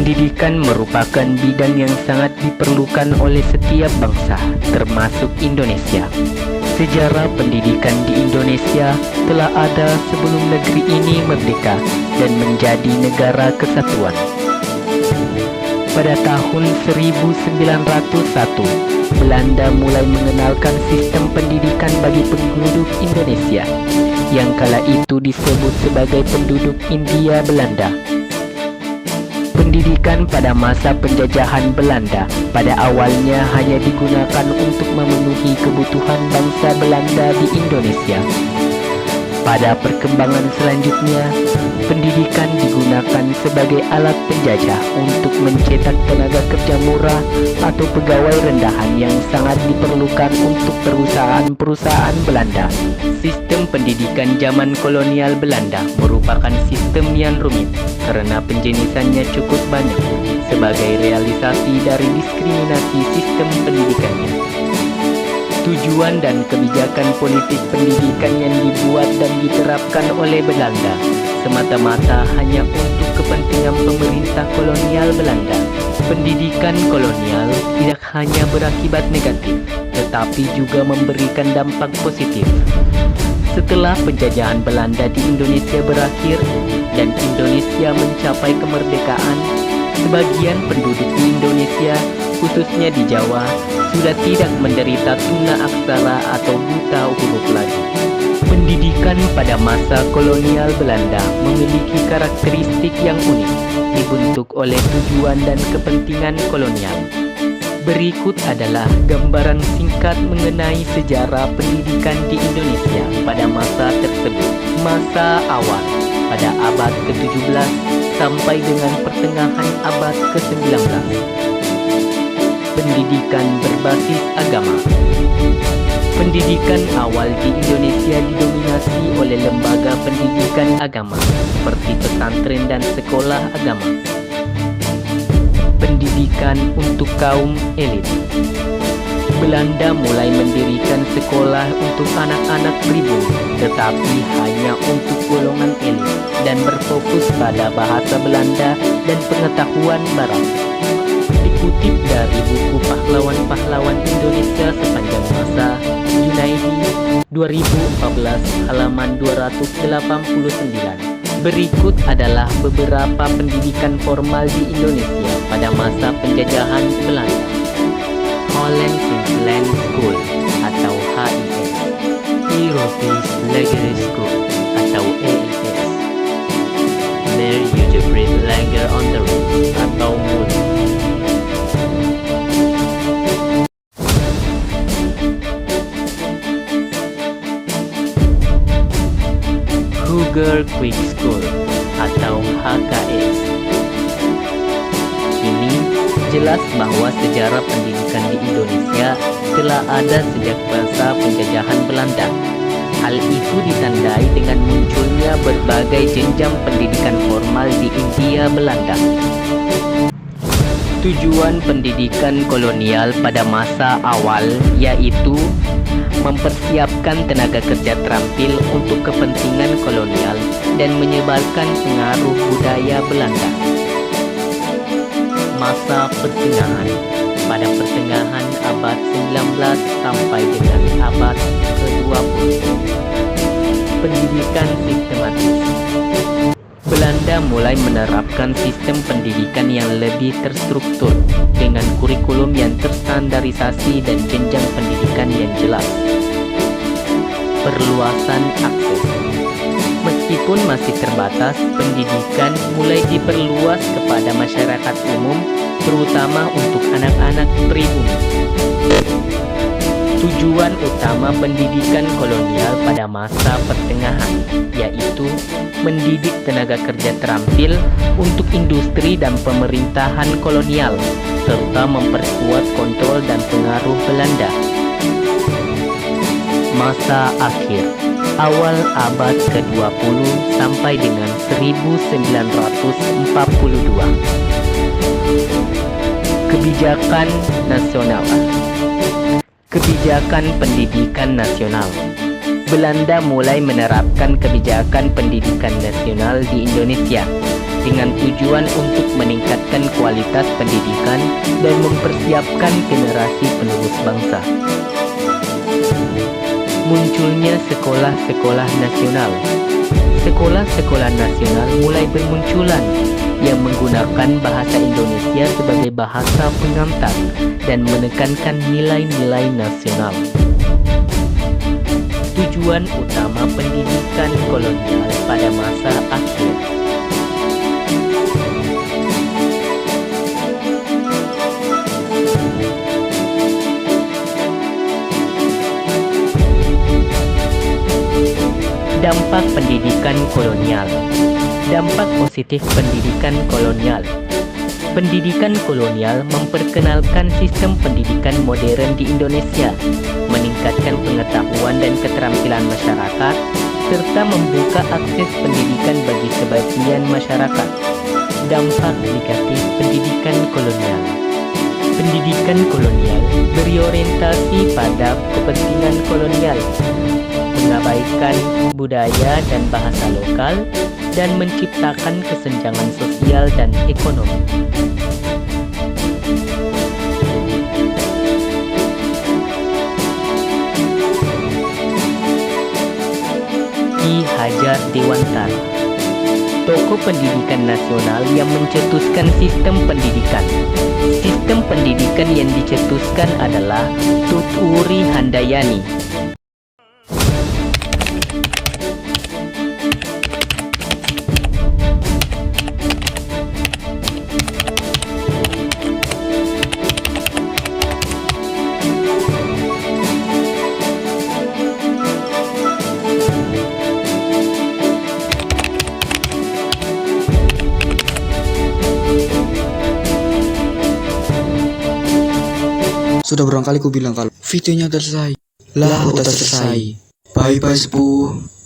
Pendidikan merupakan bidang yang sangat diperlukan oleh setiap bangsa, termasuk Indonesia. Sejarah pendidikan di Indonesia telah ada sebelum negeri ini merdeka dan menjadi negara kesatuan. Pada tahun 1901, Belanda mulai mengenalkan sistem pendidikan bagi penduduk Indonesia, yang kala itu disebut sebagai penduduk Hindia Belanda. Pendidikan pada masa penjajahan Belanda pada awalnya hanya digunakan untuk memenuhi kebutuhan bangsa Belanda di Indonesia. Pada perkembangan selanjutnya, pendidikan digunakan sebagai alat penjajah untuk mencetak tenaga kerja murah atau pegawai rendahan yang sangat diperlukan untuk perusahaan-perusahaan Belanda. Sistem pendidikan zaman kolonial Belanda merupakan sistem yang rumit karena penjenisannya cukup banyak sebagai realisasi dari diskriminasi sistem pendidikannya. Tujuan dan kebijakan politik pendidikan yang dibuat dan diterapkan oleh Belanda semata-mata hanya untuk kepentingan pemerintah kolonial Belanda. Pendidikan kolonial tidak hanya berakibat negatif, tetapi juga memberikan dampak positif. Setelah penjajahan Belanda di Indonesia berakhir dan Indonesia mencapai kemerdekaan, sebagian penduduk di Indonesia, khususnya di Jawa, sudah tidak menderita tuna aksara atau buta huruf lagi. Pendidikan pada masa kolonial Belanda memiliki karakteristik yang unik, dibentuk oleh tujuan dan kepentingan kolonial. Berikut adalah gambaran singkat mengenai sejarah pendidikan di Indonesia pada masa tersebut. Masa awal pada abad ke-17 sampai dengan pertengahan abad ke-19. Pendidikan berbasis agama. Pendidikan awal di Indonesia didominasi oleh lembaga pendidikan agama seperti pesantren dan sekolah agama. Pendidikan untuk kaum elit. Belanda mulai mendirikan sekolah untuk anak-anak pribumi, tetapi hanya untuk golongan elit dan berfokus pada bahasa Belanda dan pengetahuan Barat. Dikutip dari buku Pahlawan-Pahlawan Indonesia Sepanjang Masa, Junaidi, 2014, halaman 289. Berikut adalah beberapa pendidikan formal di Indonesia pada masa penjajahan Belanda. Holland Sint-Jan School atau HIS, Europees Lager School atau ELS, Mer Jeugdbreed Lager on the Roof atau MUD. Kruger Quick School atau HKS. Kini jelas bahwa sejarah pendidikan di Indonesia telah ada sejak masa penjajahan Belanda. Hal itu ditandai dengan munculnya berbagai jenjang pendidikan formal di Hindia Belanda. Tujuan pendidikan kolonial pada masa awal yaitu mempersiapkan tenaga kerja terampil untuk kepentingan kolonial dan menyebarkan pengaruh budaya Belanda. Masa pertengahan pada pertengahan abad 19 sampai dengan abad ke-20. Pendidikan sistematis. Belanda mulai menerapkan sistem pendidikan yang lebih terstruktur dengan kurikulum yang terstandarisasi dan jenjang pendidikan yang jelas. Perluasan akses. Meskipun masih terbatas, pendidikan mulai diperluas kepada masyarakat umum, terutama untuk anak-anak pribumi. Tujuan utama pendidikan kolonial pada masa pertengahan yaitu mendidik tenaga kerja terampil untuk industri dan pemerintahan kolonial, serta memperkuat kontrol dan pengaruh Belanda. Masa akhir awal abad ke-20 sampai dengan 1942. Kebijakan nasional. Kebijakan pendidikan nasional. Belanda mulai menerapkan kebijakan pendidikan nasional di Indonesia dengan tujuan untuk meningkatkan kualitas pendidikan dan mempersiapkan generasi penerus bangsa. Munculnya sekolah-sekolah nasional. Sekolah-sekolah nasional mulai bermunculan yang menggunakan bahasa Indonesia sebagai bahasa pengantar dan menekankan nilai-nilai nasional. Tujuan utama pendidikan kolonial pada masa akhir. Dampak pendidikan kolonial. Dampak positif pendidikan kolonial. Pendidikan kolonial memperkenalkan sistem pendidikan modern di Indonesia, meningkatkan pengetahuan dan keterampilan masyarakat, serta membuka akses pendidikan bagi sebagian masyarakat. Dampak negatif pendidikan kolonial. Pendidikan kolonial berorientasi pada kepentingan kolonial, mengabaikan budaya dan bahasa lokal, dan menciptakan kesenjangan sosial dan ekonomi. Ki Hajar Dewantara, tokoh pendidikan nasional yang mencetuskan sistem pendidikan. Sistem pendidikan yang dicetuskan adalah Tuturi Handayani. Sudah berapa kali ku bilang kalau videonya udah selesai. Lah udah selesai. Bye bye sepuh.